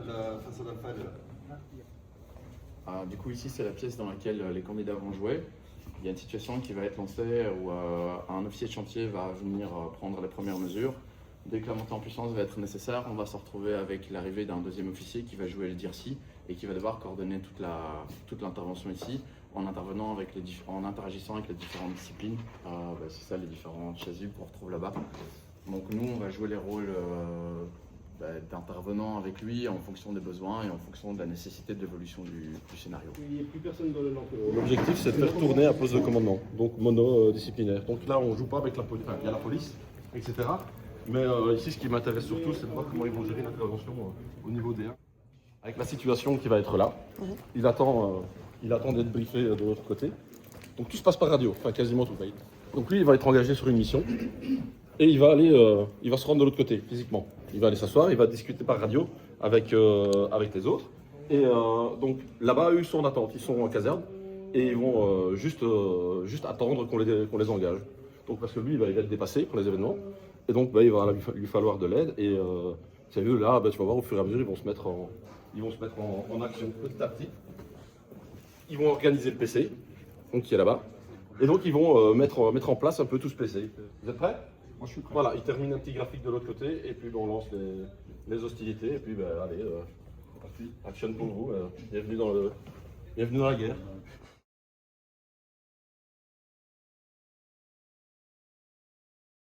la façade alpha, elle est là. Du coup, ici, c'est la pièce dans laquelle les candidats vont jouer. Il y a une situation qui va être lancée où un officier de chantier va venir prendre les premières mesures. Dès que la montée en puissance va être nécessaire, on va se retrouver avec l'arrivée d'un deuxième officier qui va jouer le DIRCI et qui va devoir coordonner toute l'intervention ici en intervenant avec en interagissant avec les différentes disciplines. C'est ça, les différents chasubles qu'on retrouve là-bas. Donc nous, on va jouer les rôles d'intervenant avec lui en fonction des besoins et en fonction de la nécessité de l'évolution du scénario. Il n'y a plus personne dans le l'enclos. L'objectif, c'est de faire tourner à poste de commandement, donc monodisciplinaire. Donc là, on ne joue pas avec la police, enfin, il y a la police, etc. Mais ici, ce qui m'intéresse surtout, c'est de voir comment ils vont gérer l'intervention au niveau des 1. Avec la situation qui va être là, il attend d'être briefé de l'autre côté. Donc tout se passe par radio, enfin quasiment tout. Donc lui, il va être engagé sur une mission et il va se rendre de l'autre côté, physiquement. Il va aller s'asseoir, il va discuter par radio avec les autres. Et donc là-bas, eux, ils sont en attente, ils sont en caserne et ils vont juste attendre qu'on les engage. Donc parce que lui, il va être dépassé pour les événements. Et donc, il va lui falloir de l'aide. Et c'est eux, là, tu vas voir, au fur et à mesure, ils vont se mettre en action petit à petit. Ils vont organiser le PC, donc qui est là-bas. Et donc, ils vont mettre en place un peu tout ce PC. Vous êtes prêts? Moi, je suis prêt. Voilà, ils terminent un petit graphique de l'autre côté. Et puis, on lance les hostilités. Et puis, allez, c'est parti. Action pour vous. Bienvenue dans la guerre.